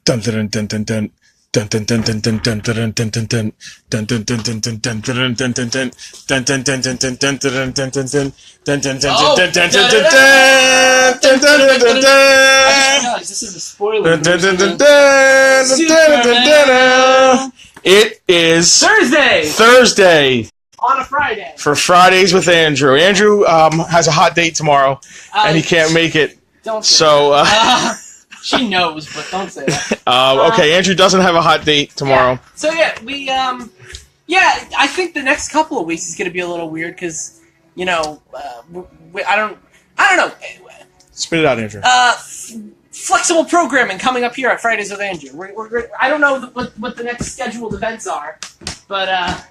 Dun dun dun dun dun. Dun dun dun dun dun dun dun dun dun dun. Dun dun dun dun dun dun dun dun dun dun. Dun dun dun dun dun dun dun dun dun dun. Dun dun dun dun dun dun dun dun. Dun dun dun dun dun. This is a spoiler. Dun dun dun dun dun dun dun. It is Thursday On a Friday. for Fridays with Andrew. Andrew has a hot date tomorrow, and he can't make it. Don't say So, that. She knows, but don't say that. okay, Andrew doesn't have a hot date tomorrow. Yeah. So I think the next couple of weeks is going to be a little weird because, I don't know. Spit it out, Andrew. Flexible programming coming up here at Fridays with Andrew. I don't know what the next scheduled events are, but I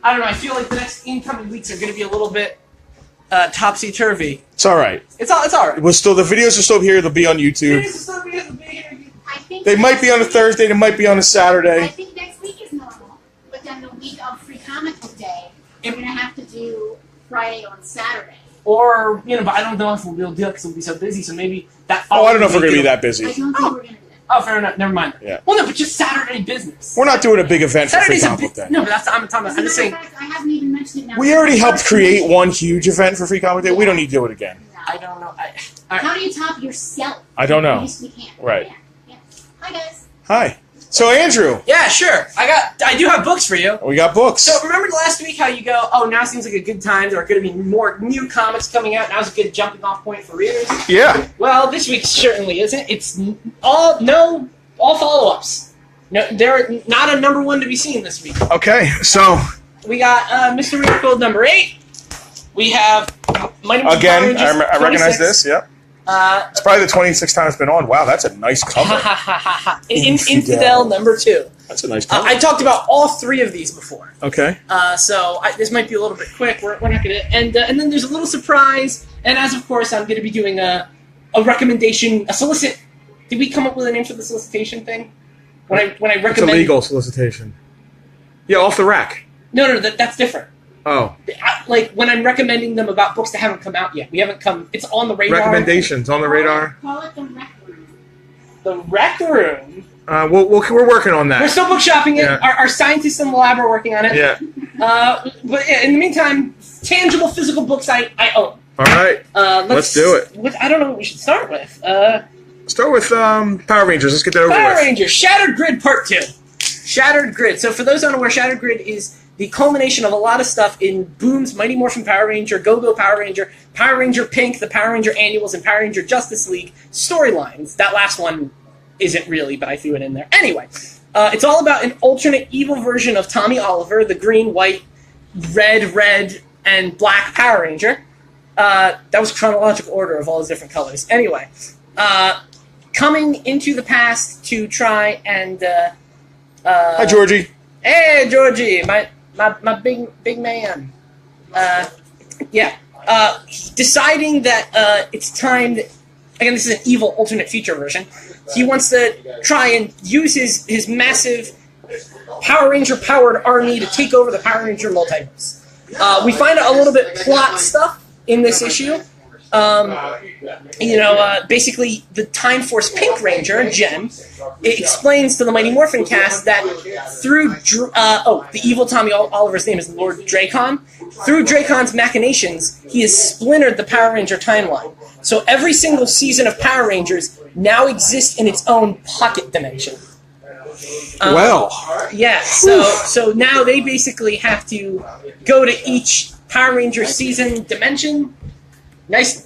don't know. I feel like the next incoming weeks are going to be a little bit topsy-turvy. It's all right. It's all right. The videos are still here. They'll be on YouTube. They might be on a Thursday. They might be on a I Saturday. think next week is normal, but then the week of Free Comic Book Day, we're going to have to do Friday on Saturday. Or, but I don't know if we'll be able to do it because we'll be so busy, so maybe that Oh, I don't know if we're going to be that I busy. don't think we're going to do that. Oh, fair enough. Never mind. Yeah. Well, no, but just Saturday business. We're not doing a big event for Free Saturday's a Comic Book big... Day. No, but that's I'm talking about. As I'm a just matter saying... of fact, I haven't even mentioned it now. We already helped create one huge event for Free Comic Day. We don't need to do it again. I don't know. How do you top yourself? I don't know. Yes, we can. Right. Yeah. Hi, guys. Hi. So, Andrew, Yeah, sure. I do have books for you. we got books. So remember last week how you go, oh, now seems like a good time. There are going to be more new comics coming out. Now's a good jumping off point for readers. Yeah. Well, this week certainly isn't. It's all follow-ups. No, they're not a number one to be seen this week. Okay, so, We got Mr. Miracle number 8. We have Mighty Morphin Power again, Rangers I recognize 26. this. Yep. Uh, It's probably the 26th time it's been on. Wow, that's a nice cover. Infidel number 2. That's a nice cover. I talked about all 3 of these before. Okay. This might be a little bit quick. We're not going to... And then there's a little surprise. And as, of course, I'm going to be doing a recommendation, a solicit... Did we come up with a name for the solicitation thing? When I recommend... It's a legal solicitation. Yeah, off the rack. No, that's different. Oh. Like, when I'm recommending them about books that haven't come out yet. We haven't come... It's on the radar. Recommendations on the radar. Call it the Rec Room. The Rec Room. We're working on We're that. still book shopping it. Yeah. Our scientists in the lab are working on it. Yeah. But yeah, in the meantime, tangible physical books I own. All right. Let's do it. I don't know what we should start with. Start with Power Rangers. Let's get that over Power with. Rangers Shattered Grid Part 2. Shattered Grid. So for those unaware, Shattered Grid is the culmination of a lot of stuff in Boom's Mighty Morphin Power Ranger, Go-Go Power Ranger Pink, the Power Ranger Annuals, and Power Ranger Justice League storylines. That last one isn't really, but I threw it in there. Anyway, it's all about an alternate evil version of Tommy Oliver, the green, white, red, and black Power Ranger. That was chronological order of all his different colors. Anyway, coming into the past to try and... Hi, Georgie. Hey, Georgie, my big man. Deciding that it's time that, again, this is an evil alternate future version. He wants to try and use his massive Power Ranger powered army to take over the Power Ranger multiverse. We find out a little bit plot stuff in this issue. Basically, the Time Force Pink Ranger, Jen, it explains to the Mighty Morphin cast that through, the evil Tommy Oliver's name is Lord Dracon. Through Dracon's machinations, he has splintered the Power Ranger timeline. So every single season of Power Rangers now exists in its own pocket dimension. Yeah, so now they basically have to go to each Power Ranger season dimension. Nice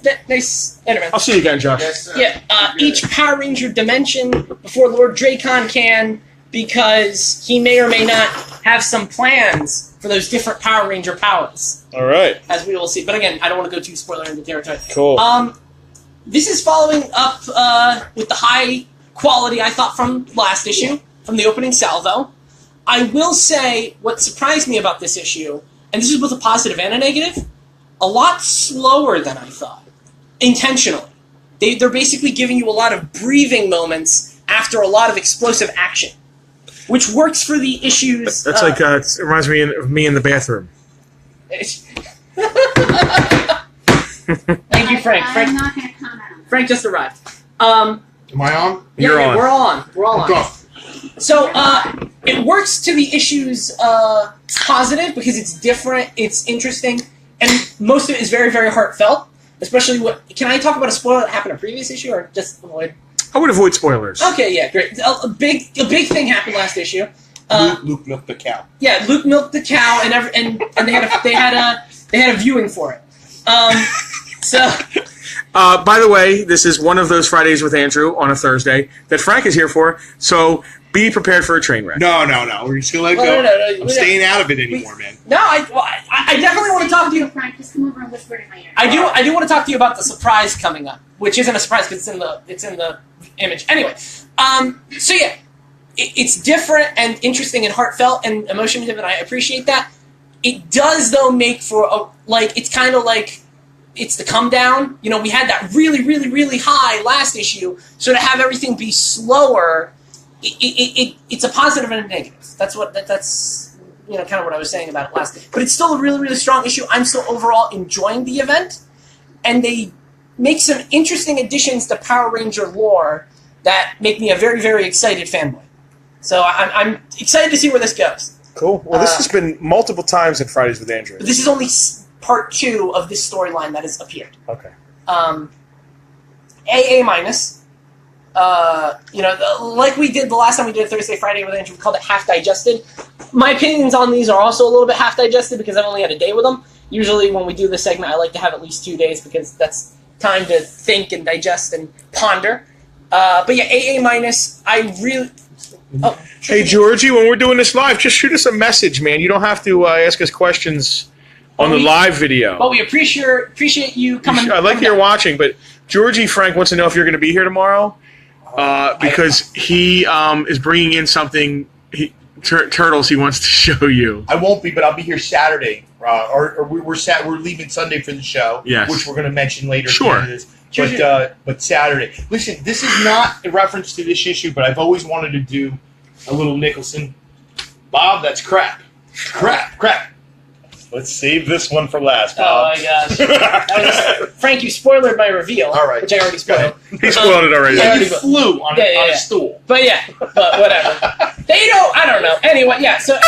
internet. I'll see you again, Josh. Yeah, each Power Ranger dimension before Lord Dracon can, because he may or may not have some plans for those different Power Ranger powers. All right. As we will see. But again, I don't want to go too spoiler into territory. Cool. This is following up with the high quality, I thought, from last issue, from the opening salvo. I will say what surprised me about this issue, and this is both a positive and a negative, a lot slower than I thought, intentionally. They're basically giving you a lot of breathing moments after a lot of explosive action, which works for the issues. That's it reminds me of me in the bathroom. Thank you, Frank. I'm not going to comment on that. Frank just arrived. Am I on? You're on. We're on. We're all on. Go. So it works to the issue's positive because it's different, it's interesting, and most of it is very, very heartfelt. Especially can I talk about a spoiler that happened in a previous issue, or just avoid? I would avoid spoilers. Okay, yeah, great. A big thing happened last issue. Luke milked the cow. Yeah, Luke milked the cow, and they had a viewing for it. So. By the way, this is one of those Fridays with Andrew on a Thursday that Frank is here for, so be prepared for a train wreck. No. We're just going to let it go. No, I'm staying out of it anymore, man. No, I definitely want to talk to you. Frank, just come over and whisper in my ear. I do want to talk to you about the surprise coming up, which isn't a surprise because it's in the image. Anyway, so yeah, it's different and interesting and heartfelt and emotional, and I appreciate that. It does though make for it's kind of like. It's the come down. You know, we had that really, really, really high last issue. So to have everything be slower, it's a positive and a negative. That's kind of what I was saying about it last. But it's still a really, really strong issue. I'm still overall enjoying the event, and they make some interesting additions to Power Ranger lore that make me a very, very excited fanboy. So I'm excited to see where this goes. Cool. Well, this has been multiple times in Fridays with Andrew. But this is only part 2 of this storyline that has appeared. Okay. AA minus. Like we did the last time we did Thursday, Friday with Andrew, we called it half digested. My opinions on these are also a little bit half digested because I've only had a day with them. Usually when we do this segment, I like to have at least 2 days because that's time to think and digest and ponder. But yeah, AA minus, I really... Oh, hey, Georgie, when we're doing this live, just shoot us a message, man. You don't have to ask us questions on the live video. But we appreciate you coming. I like that you're watching, but Georgie Frank wants to know if you're going to be here tomorrow because he is bringing in something, turtles he wants to show you. I won't be, but I'll be here Saturday. We're leaving Sunday for the show, yes, which we're going to mention later. Sure. But Saturday. Listen, this is not a reference to this issue, but I've always wanted to do a little Nicholson. Bob, that's crap. Crap. Let's save this one for last, Bob. Oh, my gosh. Frank, you spoiled my reveal. All right. Which I already spoiled. He spoiled it already. Yeah, He flew on a stool. But whatever. I don't know. Anyway, yeah, so...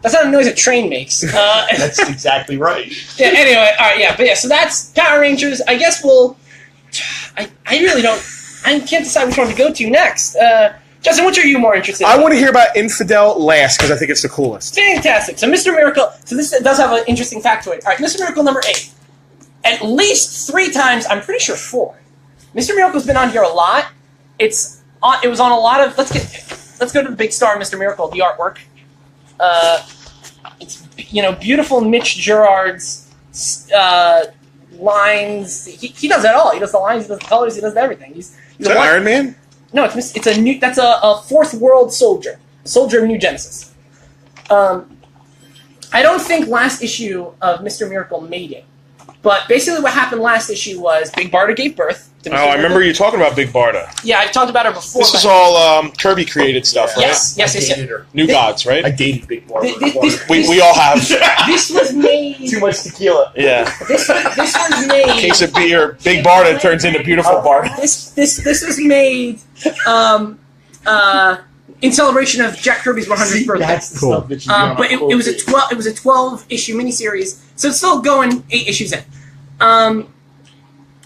that's not a noise a train makes. That's exactly right. Yeah, anyway, all right, yeah. But yeah, so that's Power Rangers. I guess I really don't... I can't decide which one to go to next. Justin, which are you more interested in? I want to hear about Infidel last because I think it's the coolest. Fantastic. So Mr. Miracle, so this does have an interesting factoid. All right, Mr. Miracle number 8. At least 3 times, I'm pretty sure 4. Mr. Miracle's been on here a lot. It was on a lot of, let's go to the big star of Mr. Miracle, the artwork. It's, beautiful Mitch Gerard's lines. He does it all. He does the lines, he does the colors, he does everything. Is that Iron Man? No, it's a new. That's a fourth world soldier of New Genesis. I don't think last issue of Mr. Miracle made it, but basically what happened last issue was Big Barda gave birth to Mr. I remember you talking about Big Barda. Yeah, I've talked about her before. This is all Kirby created stuff, right? Yes. New Gods, right? I dated Big Barda. We all have. This was made. Too much tequila. Yeah. This was made. Case of beer, Big Barda turns into beautiful Barda. This was made in celebration of Jack Kirby's 100th birthday. That's the stuff that you do. But it was a 12 issue miniseries, so it's still going 8 issues in.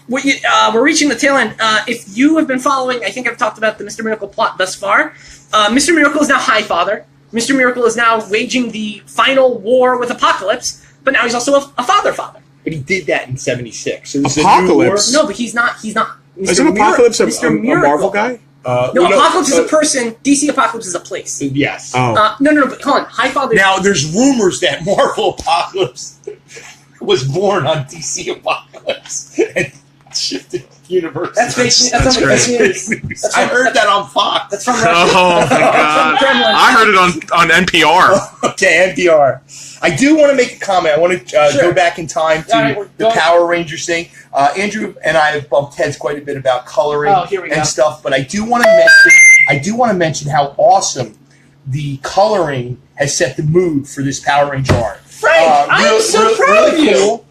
We're reaching the tail end. If you have been following, I think I've talked about the Mr. Miracle plot thus far. Mr. Miracle is now High Father. Mr. Miracle is now waging the final war with Apocalypse, but now he's also a father. But he did that in '76. So Apocalypse? No, but he's not. Isn't Apocalypse a Marvel guy? No, Apocalypse is a person. DC Apocalypse is a place. Yes. No, but hold on. High Father. Now, there's rumors that Marvel Apocalypse was born on DC Apocalypse and shifted universe. That's fake news. I heard that on Fox. That's from Russia. Oh my God! I heard it on NPR. Okay, NPR. I do want to make a comment. I want to go back in time to the Power Rangers thing. Andrew and I have bumped heads quite a bit about coloring and stuff, but I do want to mention how awesome the coloring has set the mood for this Power Ranger art. Frank, I'm so proud of you. Cool.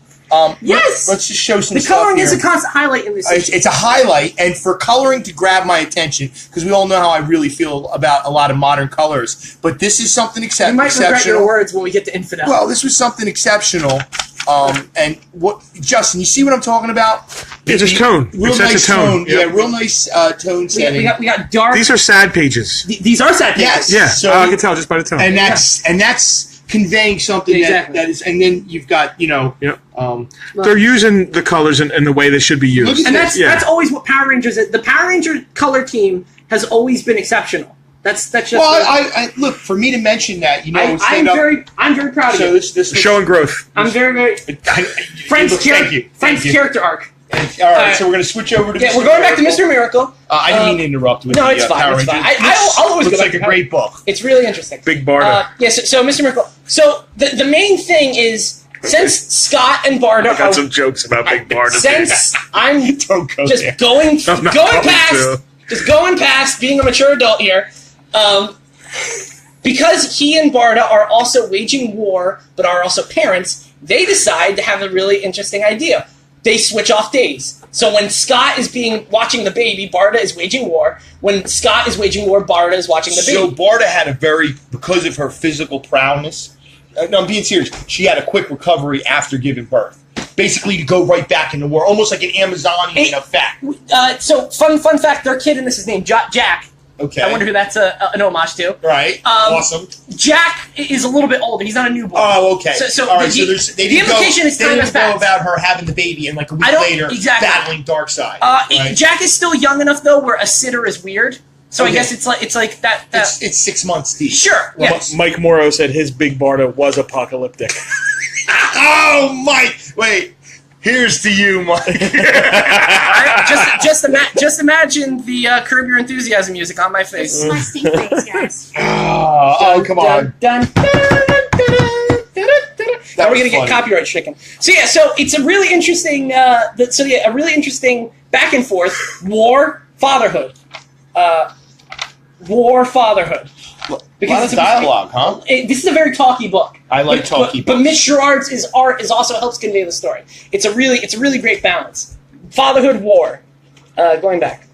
Yes! Let's just show some The stuff coloring here. is a constant highlight in this issue. It's a highlight, and for coloring to grab my attention, because we all know how I really feel about a lot of modern colors, but this is something You might regret exceptional. your words when we get to Infidel. Well, this was something exceptional. And what, Justin, you see what I'm talking about? Yeah, just tone. Real It sets nice a tone. Yeah, Yep. real nice tone setting. we got dark. These are sad pages. These are sad pages. Yes. Yeah, So- I can tell just by the tone. and that's conveying something Exactly. that is, and then you've got Yep. They're using the colors in the way they should be used. Look at And this. that's always what Power Rangers is. The Power Ranger color team has always been exceptional. That's just. well, I look, for me to mention that, I'm stand up. very proud of So you. this Showing growth. I'm very Frank's Thank you. character arc. All right, so we're going to switch over to. Yeah, Mr. we're going back to Miracle. Mr. Miracle. I didn't mean to interrupt with No, the it's fine. Power It's fine. Rangers. I'll always looks go like back a to great book. It's really interesting. Big Barda. Yes. So Mr. Miracle. So the main thing is since Scott and Barda I got are some jokes about Big Barda. since I'm Don't go just there. going I'm not going going past to. just going past being a mature adult here. Because he and Barda are also waging war, but are also parents, they decide to have a really interesting idea. They switch off days. So when Scott is watching the baby, Barda is waging war. When Scott is waging war, Barda is watching the So baby. Barda had because of her physical prowess. No, I'm being serious. She had a quick recovery after giving birth. Basically, to go right back into war, almost like an Amazonian effect. So fun fact: their kid in this is named Jack. Okay. I wonder who that's an homage to. Right. Awesome. Jack is a little bit older. He's not a newborn. Oh, okay. So All right. the, So there's, they the didn't implication go, is they time didn't has go passed. about her having the baby and like a week I don't- later exactly. battling Darkseid. Right? Jack is still young enough though, where a sitter is weird. So I Okay. guess it's like that. It's 6 months deep. Sure. Yes. Mike Morrow said his Big Barda was apocalyptic. Oh, Mike! Wait. Here's to you, Mike. just imagine the Curb Your Enthusiasm music on my This face. is my stink face, guys. Oh, come on. Dun, dun, dun, dun, now we're was gonna get funny. copyright stricken. So yeah, so it's a really interesting. A really interesting back and forth war fatherhood, war fatherhood. Because it's dialogue, huh? This is a very talky book. I like talky But books. Mitch Gerard's art is also helps convey the story. It's a really great balance. Fatherhood, war. Going back.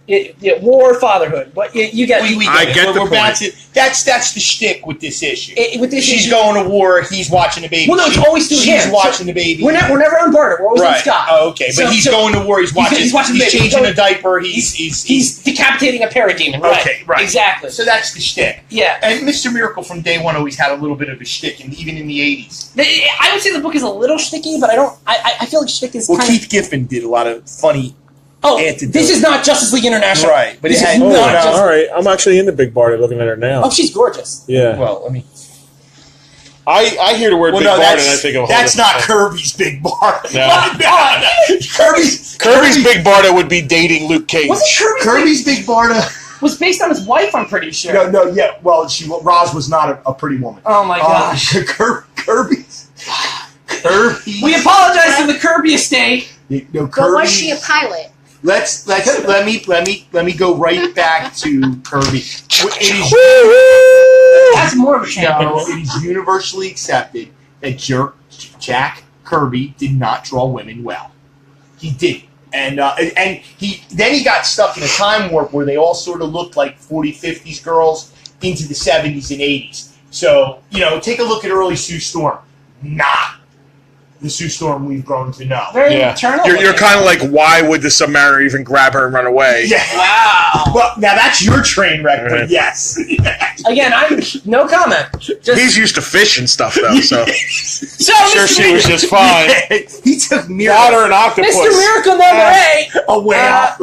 War, fatherhood. What you get? I get the we're point. back to, that's the shtick with this issue. With this She's issue- going to war. He's watching the baby. Well, no, it's always through She's him. watching the baby. We're never on Barter. We're always on right. Scott. Oh, okay. But So- he's so going to war. He's watching. he's watching the baby. changing He's a diaper. He's decapitating a parademon. Right. Okay, right. Exactly. So that's the shtick. Yeah. And Mr. Miracle from day one always had a little bit of a shtick, and even in the 80s. I would say the book is a little shticky, but I don't. I feel like shtick is Well, kind of. Keith Giffen did a lot of funny. Oh, antidote. this is not Justice League International. Right, but This it is had. Oh, not just- all right. I'm actually into Big Barda looking at her now. Oh, she's gorgeous. Yeah. Well, I mean. I hear the word Well, Big no, Barda and I think of a whole that's different not thing. Kirby's Big Barda. No. Kirby's Big Barda would be dating Luke Cage. Wasn't Kirby's Big Barda. was based on his wife? I'm pretty sure. No, yeah. Well, Roz was not a pretty woman. Oh my gosh. Kirby's. We apologize to the Kirby estate. No, But Kirby. was she a pilot? Let me go right back to Kirby. That's more of a chance. It is universally accepted that Jack Kirby did not draw women well. He didn't. And he got stuck in a time warp where they all sort of looked like 40s, 50s girls into the 70s and 80s. So, take a look at early Sue Storm. Not the Sue Storm we've grown to know. Very Yeah. maternal. You're kind of like, why would the Submariner even grab her and run away? Yeah. Wow. Well, now that's your train wreck, but Right. yes. Again, I'm no comment. Just He's used to fish and stuff, though, so. so Sure, Mr. she was just fine. He took Water and octopus. Mr. Miracle number 8. a whale.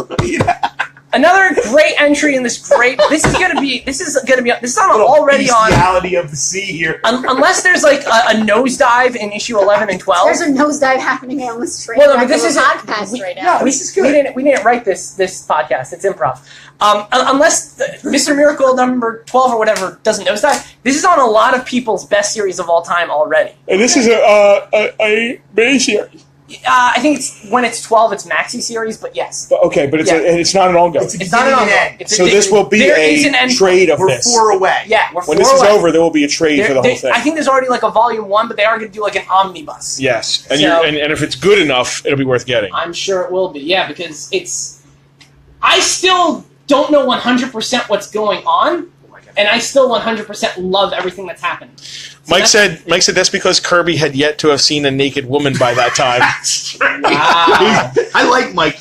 Another great entry in this great. This is gonna be on already on. Bestiality of the sea here. Unless there's like a nosedive in issue 11 and 12. There's a nosedive happening on the street. Well, no, but this is podcast right now. No, this is good. We didn't write this podcast. It's improv. Unless Mr. Miracle number 12 or whatever doesn't nosedive, this is on a lot of people's best series of all time already. And this is a miniseries. I think it's when it's 12, it's maxi series, but yes. But it's not an ongoing. It's not an ongoing. So this will be a trade of this. We're 4 away. Yeah, we're 4 When this is away. over, there will be a trade for the whole thing. I think there's already like a volume 1, but they are going to do like an omnibus. Yes, and So- and if it's good enough, it'll be worth getting. I'm sure it will be. Yeah, because it's. I still don't know 100% what's going on, and I still 100% love everything that's happening. So Mike said that's because Kirby had yet to have seen a naked woman by that time. Wow. I like Mike.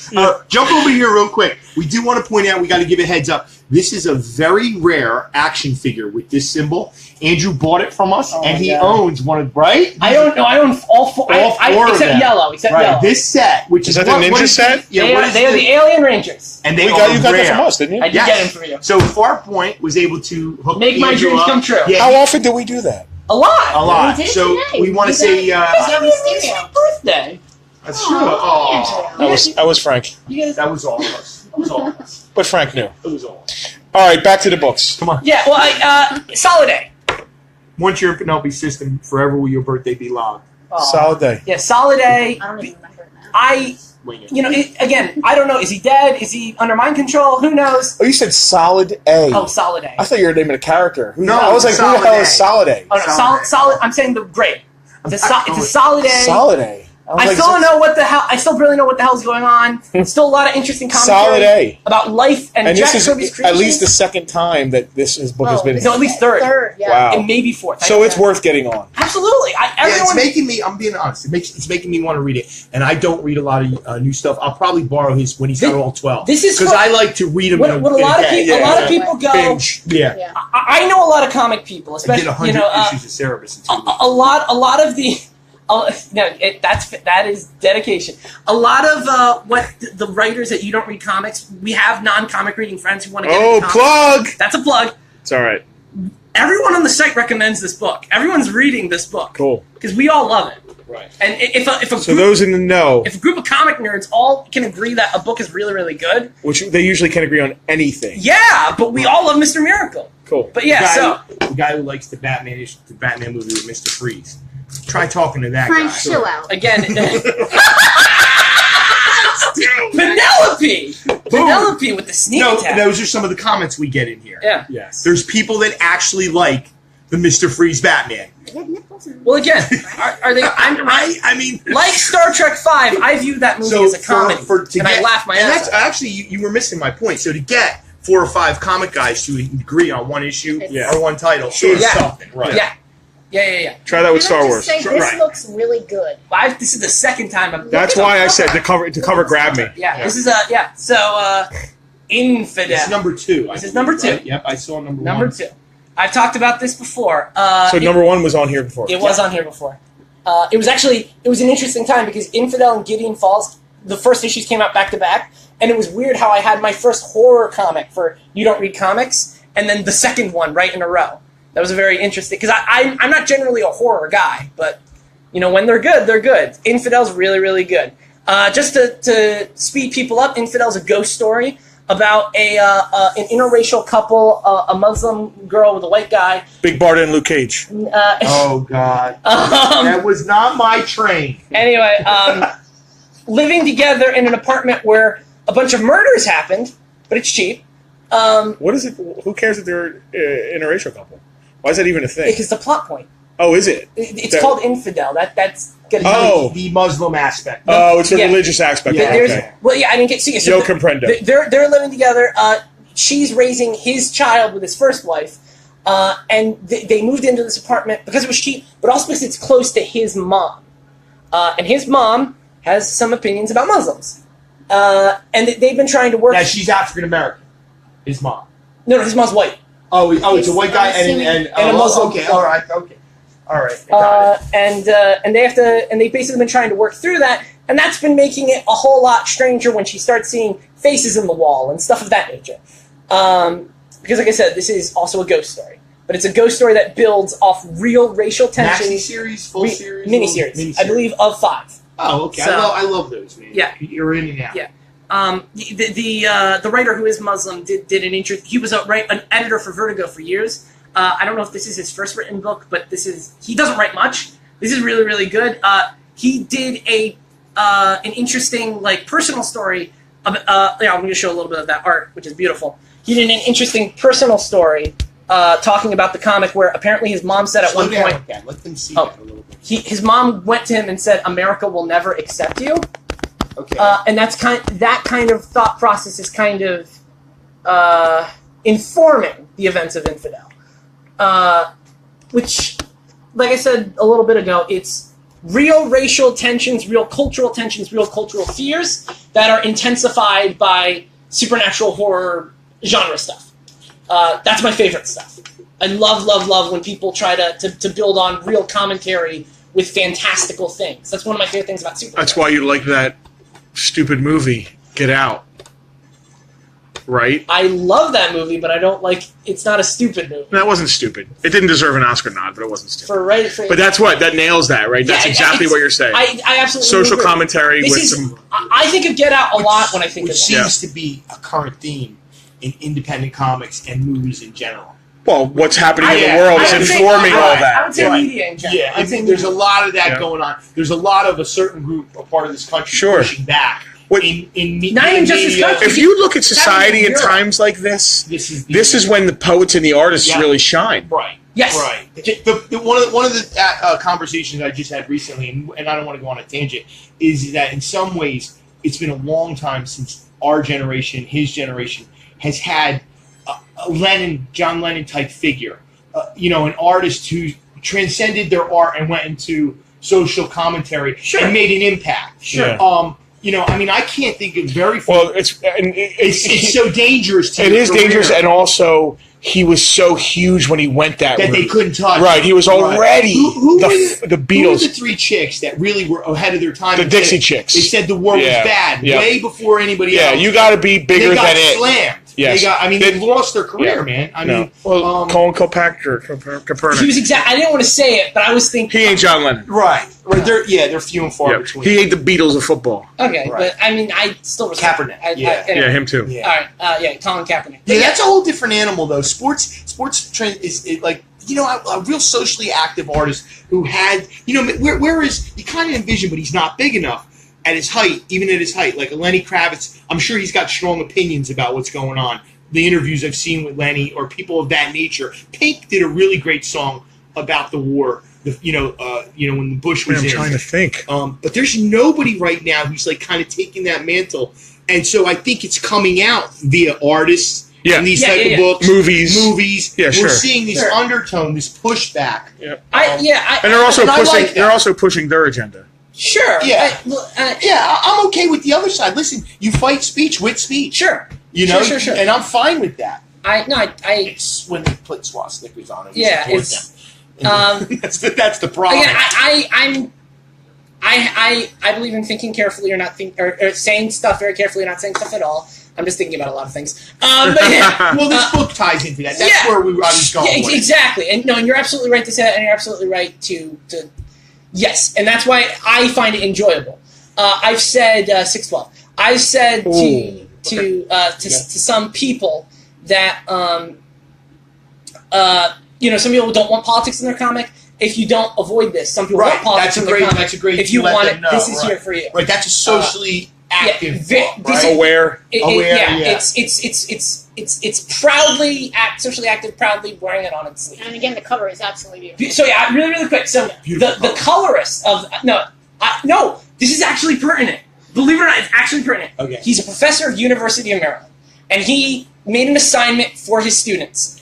Jump over here real quick. We do want to point out, we got to give a heads up. This is a very rare action figure with this symbol. Andrew bought it from us, and he owns one of, right? I own all four. All four of except them. yellow. Except Right. yellow. This set, which Is is that the what ninja is set? Yeah, They are the Alien Rangers. and they you are got rare. that from us, didn't you? I did Yes. get them for you. So Farpoint was able to hook Make my Andrew dreams up. come true. Yeah, How often do we do that? A lot. a lot. We did it So today. we want to We say got It's Zoe my Stereo. birthday. that's true. Oh, That was Frank, You guys. that was all of us. That was all of us. but Frank knew. It was all of us. All right, back to the books. Come on. Yeah. Well, Soliday. Once you're in Penelope system, forever will your birthday be logged. Solid day. Yeah, Soliday. I don't even remember it now. I. Wing it. Again, I don't know. Is he dead? Is he under mind control? Who knows? Oh, you said Solid A. Oh, Soliday. I thought you were naming a character. No, I was like, who the Solid hell A. is Solid A? Oh no, Solid. solid. I'm saying the great. It's a solid A. Solid A. was I like, still don't know what the hell. I still really know what the hell's going on. Still a lot of interesting commentary Solid A. about life and, And Jack this Kirby's is creations. at least the second time that this book has been. No, at least third. Third, yeah. Wow. and maybe fourth. So it's worth getting on. Absolutely. Yeah, it's making me. I'm being honest. It's making me want to read it, and I don't read a lot of new stuff. I'll probably borrow his when he's got all 12. This is because what- I like to read them. What, in what a lot of day. people. Yeah, a lot yeah. of people go. Binge. Yeah, Yeah. I know a lot of comic people, I did especially 100 issues of Cerebus in 2 weeks. a lot of the. That is dedication. A lot of what the writers that You Don't Read Comics, we have non-comic reading friends who want to get into comics. plug! That's a plug. It's all right. Everyone on the site recommends this book. Everyone's reading this book. Cool. Because we all love it. Right. And if a So group, those in the know, if a group of comic nerds all can agree that a book is really, really good, which they usually can't agree on anything. yeah, but we all love Mr. Miracle. Cool. But yeah, so the guy who likes the Batman movie with Mr. Freeze. Try talking to that Frank guy. chill out. again, Penelope with the sneak No, attack. those are some of the comments we get in here. Yeah. Yes. There's people that actually like the Mr. Freeze Batman. They had nipples in Well, again, are they? I mean, Like Star Trek V, I view that movie so as a comedy, and I laugh my and ass that's off. actually you were missing my point. So to get 4 or 5 comic guys to agree on one issue Yeah. or one title shows Yeah. something, right? Yeah. Try that with Can I Star just Wars. say, this Right. looks really good. This is the second time I've. That's why I said the cover grabbed me. Yeah, this is So, Infidel. This is number 2. This is number 2. Right? Yep, I saw number 1. Number 2. I've talked about this before. So number 1 was on here before. It was on here before. It was an interesting time because Infidel and Gideon Falls, the first issues came out back to back, and it was weird how I had my first horror comic for You Don't Read Comics, and then the second one right in a row. That was a very interesting, because I'm not generally a horror guy, but when they're good, they're good. Infidel's really, really good. Just to speed people up, Infidel's a ghost story about an interracial couple, a Muslim girl with a white guy. Big Barda and Luke Cage. Oh God, that was not my train. Anyway, living together in an apartment where a bunch of murders happened, but it's cheap. What is it? Who cares if they're an interracial couple? Why is that even a thing? Because the plot point. Oh, is it? It's called Infidel. That's gonna Oh. The Muslim aspect. Oh, it's a Yeah. religious aspect. Yeah, There's, Okay. well, yeah, I didn't get see. Yo comprendo. They're living together. She's raising his child with his first wife, and they moved into this apartment because it was cheap, but also because it's close to his mom, and his mom has some opinions about Muslims, and they've been trying to work. Yeah, she's African American. His mom. No, his mom's white. Oh, it's a white guy and a Muslim. Okay, all right. Got it. And they've basically been trying to work through that, and that's been making it a whole lot stranger when she starts seeing faces in the wall and stuff of that nature. Because, like I said, this is also a ghost story, but it's a ghost story that builds off real racial tension. Maxi series, full series, miniseries, I believe, of 5. Oh, okay. So- I love those, man. Yeah. You're in and out. Yeah. The writer who is Muslim did an he was an editor for Vertigo for years. I don't know if this is his first written book, but he doesn't write much. This is really, really good. He did an interesting like personal story. I'm going to show a little bit of that art, which is beautiful. He did an interesting personal story talking about the comic where apparently his mom said at one point... Let them see that a little bit. His mom went to him and said, "America will never accept you." Okay. And that kind of thought process is kind of informing the events of Infidel. Which, like I said a little bit ago, it's real racial tensions, real cultural tensions, real cultural fears that are intensified by supernatural horror genre stuff. That's my favorite stuff. I love when people try to build on real commentary with fantastical things. That's one of my favorite things about superheroes. That's why you like that stupid movie, Get Out. Right? I love that movie, but I don't like... It's not a stupid movie. That wasn't stupid. It didn't deserve an Oscar nod, but it wasn't stupid. But that's what... That nails that, right? That's exactly what you're saying. I absolutely Social agree. commentary with some... I think of Get Out a lot when I think of Which that. seems to be a current theme in independent comics and movies in general. Well, what's happening in the world is informing all that. I would say media in general. Yeah, I mean, there's a lot of that going on. There's a lot of a certain group, a part of this country, pushing back. In not even just this country. If you look at society in times like this, this is when the poets and the artists really shine. Right. Yes. Right. One of the conversations I just had recently, and I don't want to go on a tangent, is that in some ways it's been a long time since our generation, his generation, has had a John Lennon type figure, an artist who transcended their art and went into social commentary and made an impact. Sure. I mean, I can't think of very few. Well, it's so dangerous to It your is career. dangerous, and also he was so huge when he went that route. They couldn't touch. Right, he was already the Beatles. Who were the three chicks that really were ahead of their time? The Dixie Chicks. They said the war was bad way before anybody else. Yeah, you got to be bigger they got than it. Slammed. Yes. They lost their career, man. I mean, Colin Copernic. He was I didn't want to say it, but I was thinking He ain't John Lennon. Right. They're few and far between. He ain't the Beatles of football. Okay, but I mean, I still respect Kaepernick. Anyway. Him too. Yeah. All right, Colin Kaepernick. Yeah, that's a whole different animal, though. Sports trend is like a real socially active artist who had whereas you kind of envision, but he's not big enough at his height, even at his height. Like a Lenny Kravitz, I'm sure he's got strong opinions about what's going on. The interviews I've seen with Lenny or people of that nature. Pink did a really great song about the war. When the Bush was in. I'm trying to think. But there's nobody right now who's like kind of taking that mantle, and so I think it's coming out via artists and these type of books, movies. Yeah, We're seeing this undertone, this pushback. Yeah. And they're also pushing. Like they're also pushing their agenda. Sure. Yeah. I'm okay with the other side. Listen, you fight speech with speech. Sure. Sure. And I'm fine with that. It's when they put swastikas on it. Yeah, it's. That's the problem. Again, I believe in thinking carefully or saying stuff very carefully, or not saying stuff at all. I'm just thinking about a lot of things. But yeah. Well, this book ties into that. That's where I was going. Yeah, exactly. And you're absolutely right to say that, and you're absolutely right to yes, and that's why I find it enjoyable. I've said 612. I've said to some people that some people don't want politics in their comic. If you don't avoid this, some people want politics in their comic. That's a great. If you want it, this is here for you. Right. That's a socially active book, right? Aware. It's proudly socially active, proudly wearing it on its sleeve. And again, the cover is absolutely beautiful. So really, really quick. So the colorist of no, this is actually pertinent. Believe it or not, it's actually pertinent. Okay. He's a professor of University of Maryland, and he made an assignment for his students.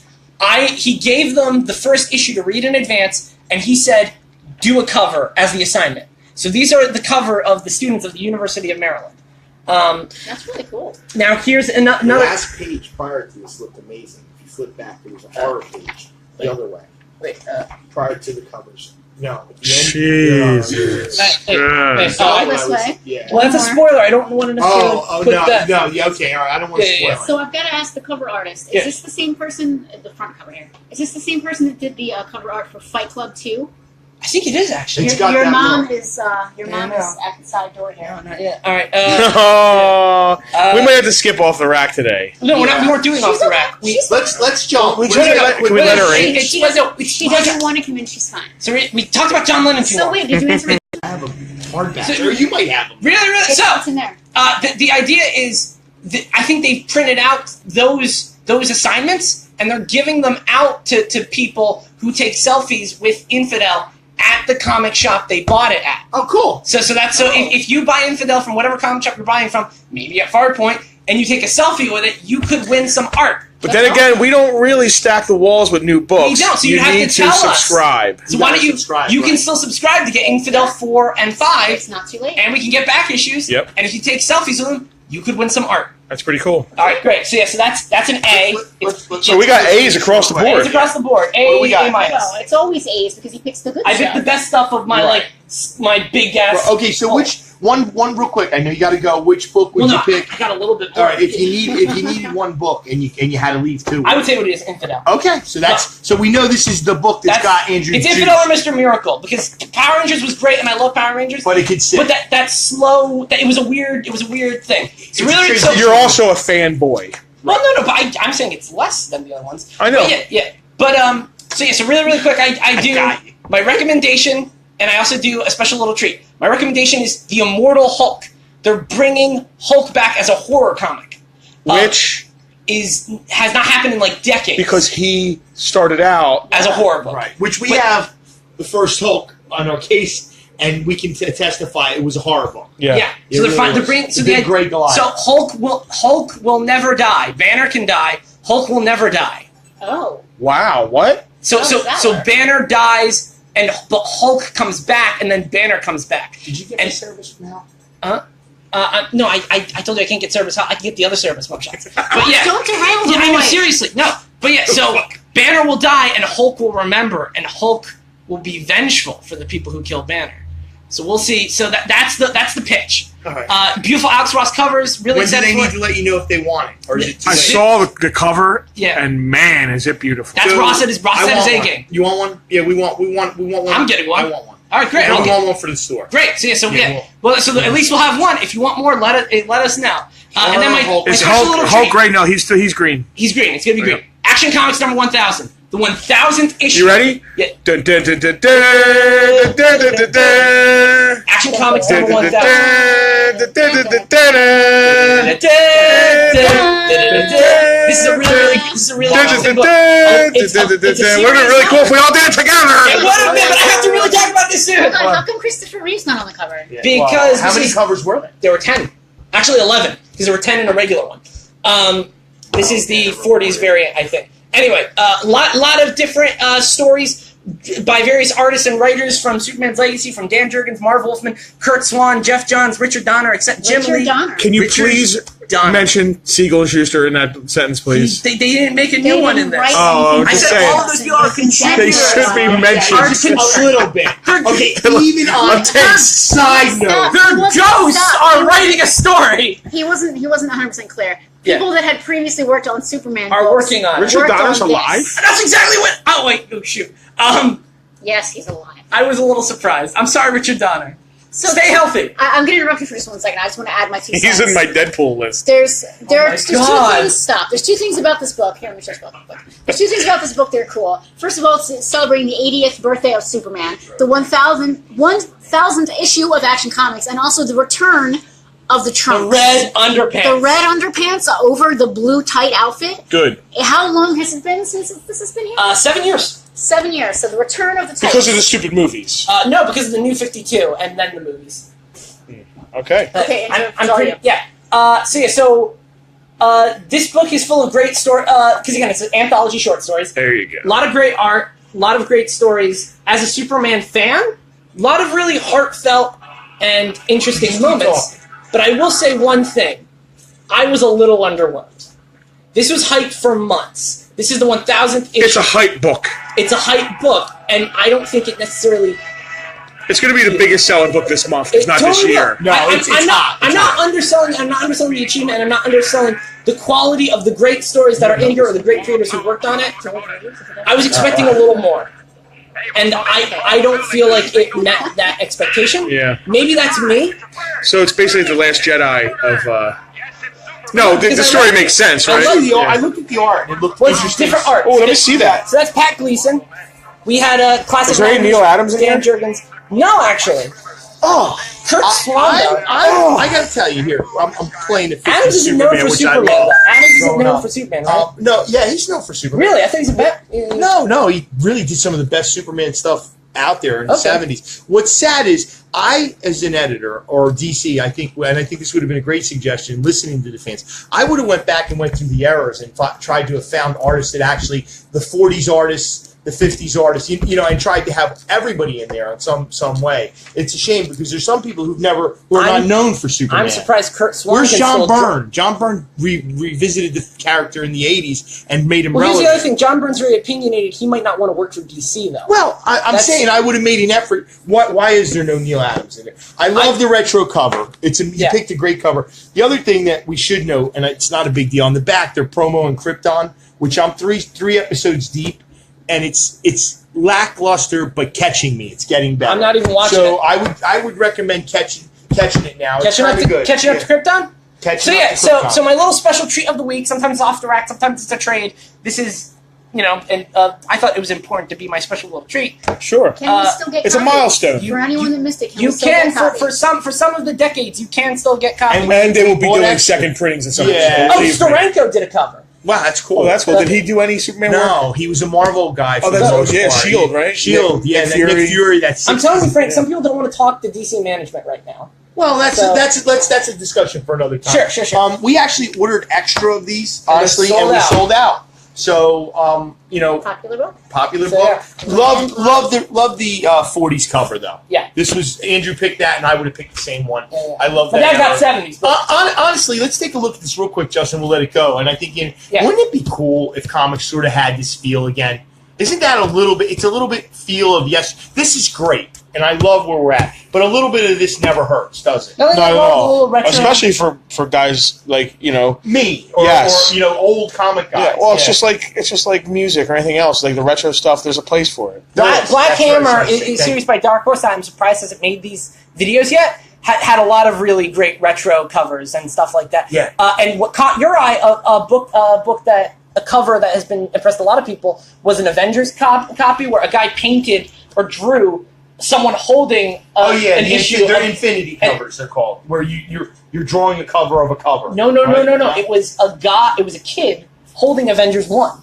He gave them the first issue to read in advance, and he said, do a cover as the assignment. So these are the cover of the students of the University of Maryland. That's really cool. Now here's another... The last page prior to this looked amazing. If you flip back, there was a horror page the other way. Prior to the covers. No. Jesus. This way. Yeah. Well, that's a spoiler. I don't want to necessarily put that... No, yeah, okay, all right, I don't want to spoil it. So I've got to ask the cover artist, is this the same person, the front cover here, is this the same person that did the cover art for Fight Club 2? I think it is, actually. Your mom is at the side door here. No, not yet. All right. We might have to skip off the rack today. No, we weren't doing off the rack. Let's jump. Can we let her in? She doesn't want to come in, she's fine. So we talked about John Lennon too long. So wait, did you answer my I have a hardback. So- Or you might have them. Really. What's in there? The idea is, I think they've printed out those assignments, and they're giving them out to people who take selfies with Infidel at the comic shop they bought it at. Oh, cool. So if you buy Infidel from whatever comic shop you're buying from, maybe at Farpoint, and you take a selfie with it, you could win some art. But then again, we don't really stack the walls with new books. You don't, so you have need to tell us. subscribe. So why don't you? Subscribe, You can right. still subscribe to get Infidel 4 and 5, It's not too late. and we can get back issues. Yep. And if you take selfies with them, you could win some art. That's pretty cool. All right, great. So so that's an A. So we got A's across the It's board. across the board. What do A, we got? A minus. No, it's always A's because he picks the good I stuff. picked the best stuff of my Right. my big ass. Okay, so which one real quick? I know you got to go. Which book would Well, you no, pick? I got a little bit All more. right, if you needed one book and you had to leave two. I would say it is Infidel. Okay, so we know this is the book that's got Andrew. It's Juice, Infidel or Mr. Miracle, because Power Rangers was great and I love Power Rangers. but it could sit. But that slow, it was a weird thing. So really, so, You're also a fanboy. well, no, but I'm saying it's less than the other ones. I know. But yeah. But so really quick, I do my recommendation, and I also do a special little treat. My recommendation is The Immortal Hulk. They're bringing Hulk back as a horror comic, Which, has not happened in like decades. because he started out. as a horror book, Right, which we But- have the first Hulk on our case, and we can testify it was a horror book. Yeah. It So really they're was. bringing. So The big they Grey Goliath. So Hulk will never die. Banner can die. Hulk will never die. Oh. Wow, what? So How does that so work? Banner dies, but Hulk comes back, and then Banner comes back. Did you get And- the service from Hal? No, I told you I can't get service. I can get the other service mugshots. But yeah, Don't derail the yeah, I mean boy. seriously, no. But yeah, so Banner will die, and Hulk will remember, and Hulk will be vengeful for the people who killed Banner. So we'll see. So that's the pitch. All right. Beautiful Alex Ross covers. Really When do excited they for need it. to let you know if they want it, or is it too I late? saw the cover, Yeah. and man, is it beautiful. That's So, Ross at his I want A one. game. You want one? Yeah, we want one. I'm getting one. I want one. All right, great. I I'll get- want one for the store. Great. So yeah, Yeah, well, so at least we'll have one. If you want more, let us know. And then my Hulk. my Is special little Hulk treat- gray? No, he's green. He's green. It's gonna be Yeah. green. Action Comics number 1000. The 1000th issue. You ready? Yeah. Dun, dun, dun, dun, dun, dun, dun, dun, dun. Action Comics Dun, number dun, 1000. dun, dun, dun, dun, dun, dun. This is a really Dun, interesting dun, book. dun, It's a dun, dun, dun, serious dun. Wouldn't it be really cool if we all did it It together? would have been, but I have to really talk about this soon. Hold on, how come Christopher Reeve's not on the cover? Because How this many is- covers were there? there were 10. Actually 11, because there were 10 in a regular one. This is the 40s variant, I think. Anyway, lot of different stories by various artists and writers from Superman's Legacy, from Dan Jurgens, Marv Wolfman, Kurt Swan, Jeff Johns, Richard Donner, except Jim Richard Lee. Donner. Can you Richard please Donner. mention Siegel and Schuster in that sentence, please? They didn't make a They new one in didn't this. write Oh, anything I just said saying. all of those people are contributors. They should be mentioned. Are A little bit. Okay, even on I'm tense. side note. Their He wasn't- ghosts stop. are writing a story. He wasn't 100% clear. Yeah. People that had previously worked on Superman Are books working on it. Richard worked Donner's on alive? this. That's exactly what. Oh wait, oh shoot. Yes, he's alive. I was a little surprised. I'm sorry, Richard Donner. So Stay healthy. I'm going to interrupt you for just 1 second. I just want to add my 2 cents. He's in my Deadpool list. There Oh are my two God. things. Stop. There's 2 things about this book. Here, let me show you this book. There's 2 things about this book that are cool. First of all, it's celebrating the 80th birthday of Superman, the 1000th issue of Action Comics, and also the return of the The trunks. red underpants. The red underpants over the blue tight outfit. Good. How long has it been since this has been here? 7 years. 7 years. So the return of the tights. Because of the stupid movies. No, because of the new 52 and then the movies. Okay. Okay, I'm sorry. pretty, yeah. This book is full of great stories. Because again, it's an anthology short stories. There you go. A lot of great art. A lot of great stories. As a Superman fan, a lot of really heartfelt and interesting moments. But I will say one thing. I was a little underwhelmed. This was hyped for months. This is the 1000th issue. It's a hype book. It's a hype book, and I don't think it necessarily. It's going to be the biggest selling book this month, if not this totally year. will. No, I'm it's not. hot. I'm It's not hot. underselling. I'm not underselling the achievement, and I'm not underselling the quality of the great stories that are in here or the great creators who worked on it. I was expecting a little more, and I don't feel like it met that expectation. Yeah. Maybe that's me. So it's basically the Last Jedi of. No, the Because I story love- makes sense, I right? love I looked at the art. And it looked Well, it's interesting. different art. Oh, let me see that. So that's Pat Gleason. We had a classic. Is there any language, Neil Adams in Dan here? Jurgens. No, actually. Oh, Kurt Swan. I got to tell you here. I'm playing the 50s Adams isn't known for which Superman. I love. Adams isn't Growing known up. for Superman, right? No, yeah, he's known for Superman. Really? I thought he's a bet. No, he really did some of the best Superman stuff out there in the Okay. 70s. What's sad is I, as an editor, or DC, I think this would have been a great suggestion, listening to the fans, I would have went back and went through the errors and tried to have found artists that actually, the 40s artists, the 50s artists, and tried to have everybody in there in some way. It's a shame because there's some people who are not known for Superman. I'm surprised Kurt Swan. Where's can John still Byrne? John Byrne revisited the character in the 80s and made him Well, here's relevant. the other thing. John Byrne's very opinionated. He might not want to work for DC, though. Well, I'm saying I would have made an effort. Why is there no Neil Adams in it? I love the retro cover. You picked a great cover. The other thing that we should know, and it's not a big deal, on the back they're promo and Krypton, which I'm three episodes deep, and it's lackluster but catching me. It's getting better. I'm not even watching so it. I would recommend catching it now. Catching up to Krypton? Catching up to So Krypton. so my little special treat of the week, sometimes off the rack, sometimes it's a trade. This is, and I thought it was important to be my special little treat. Sure. Can we still get It's a copies? milestone. For anyone that missed it, can we You still can get copies? for some of the decades, you can still get copies. And they will be Well, doing that's- second printings and stuff. Yeah. Oh, Believe me. Steranko did a cover. Wow, that's cool. Oh, that's cool. Did he do any Superman work? No, he was a Marvel guy. Oh, for that's the most part. Shield, right? Shield, Nick Nick Fury. Fury. That's I'm telling you, 60s. Frank, some people don't want to talk to DC management right now. Well, that's So- that's a discussion for another time. Sure. We actually ordered extra of these, And honestly, they're and we sold out. sold out. So, Popular book? popular So, book. yeah. Love the 40s cover though. Yeah. This was Andrew picked that, and I would have picked the same one. Yeah. I love But that. that got era. 70s. But Honestly, let's take a look at this real quick, Justin. We'll let it go. And I think, Yeah. wouldn't it be cool if comics sort of had this feel again? Isn't that a little bit? It's a little bit feel of yes, this is great, and I love where we're at. But a little bit of this never hurts, does it? Not at all. Little retro- Especially for guys like Me or, Yes. or old comic guys. Yeah, well, it's just like music or anything else. Like the retro stuff, there's a place for it. Black That's Hammer what I was is saying. a series by Dark Horse that I'm surprised hasn't made these videos yet. Had a lot of really great retro covers and stuff like that. Yeah. And what caught your eye, a cover that has been impressed a lot of people, was an Avengers copy where a guy painted or drew someone holding an issue. They're of- infinity covers. They're called where you're drawing a cover of a cover. No. It was a guy. It was a kid holding Avengers 1.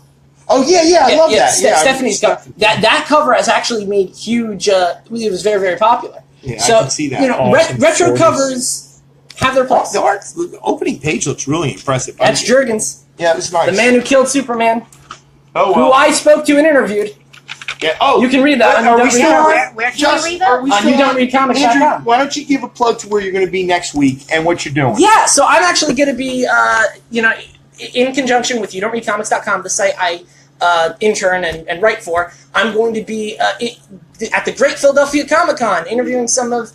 Oh yeah, I love that. Stephanie's cover. That cover has actually made huge. It was very, very popular. Yeah, So I can see that. Awesome. Retro 40s. covers have their place. The opening page looks really impressive. That's Jurgens, Yeah, it was nice. the man who killed Superman, oh, who I spoke to and interviewed. Yeah. Oh, You can read that on Are we Don't still Read on? Comics. Where can Just- we read that? are we On still on? YouDon'tReadComics.com. Andrew, why don't you give a plug to where you're going to be next week and what you're doing? Yeah, so I'm actually going to be, in conjunction with YouDon'tReadComics.com, the site I intern and write for. I'm going to be at the Great Philadelphia Comic Con, interviewing some of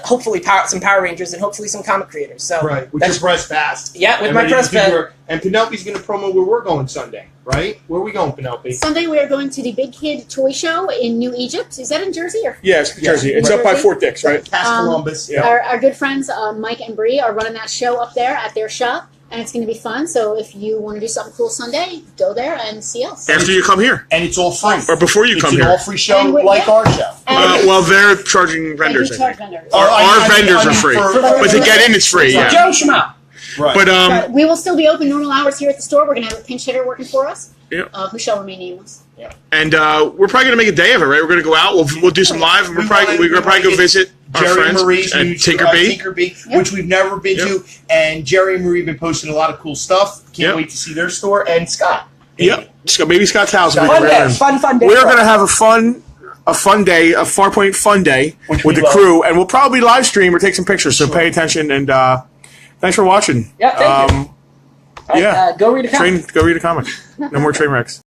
hopefully some Power Rangers and hopefully some comic creators. So Right, with that's your press pass. Yeah, with And my ready press to do pass. your- And Penelope's going to promo where we're going Sunday, right? Where are we going, Penelope? Sunday we are going to the Big Kid Toy Show in New Egypt. Is that in Jersey? Or Yeah, it's Jersey. It's up by Fort Dix, right? Past Columbus. Yeah. our good friends Mike and Bree are running that show up there at their shop, and it's going to be fun. So if you want to do something cool Sunday, go there and see us. After you come here. And it's all free. Or before you It's come an here. all-free show And we- like yeah. our show. And- Well, they're charging vendors, and I we charge think. vendors. Our vendors are free. for- But to get in, it's free, yeah. Joe Schmo. Right. But, But we will still be open normal hours here at the store. We're going to have a pinch hitter working for us, Yeah. who shall remain nameless. and we're probably going to make a day of it, right? We're going to go out. We'll do some live, and we're going to probably go visit our Jerry friends Marie's at new Tinkerbee. Yep. which we've never been to, and Jerry and Marie have been posting a lot of cool stuff. Can't Yep. wait to see their store. And Scott. Yep. Maybe Scott's house. will be Fun there. day. Fun day. We're going to have a fun day, a Farpoint fun day Which with we the love. crew, and we'll probably live stream or take some pictures. So pay attention, and thanks for watching. Yeah, thank you. Yeah. Go read a comic. Go read a comic. No more train wrecks.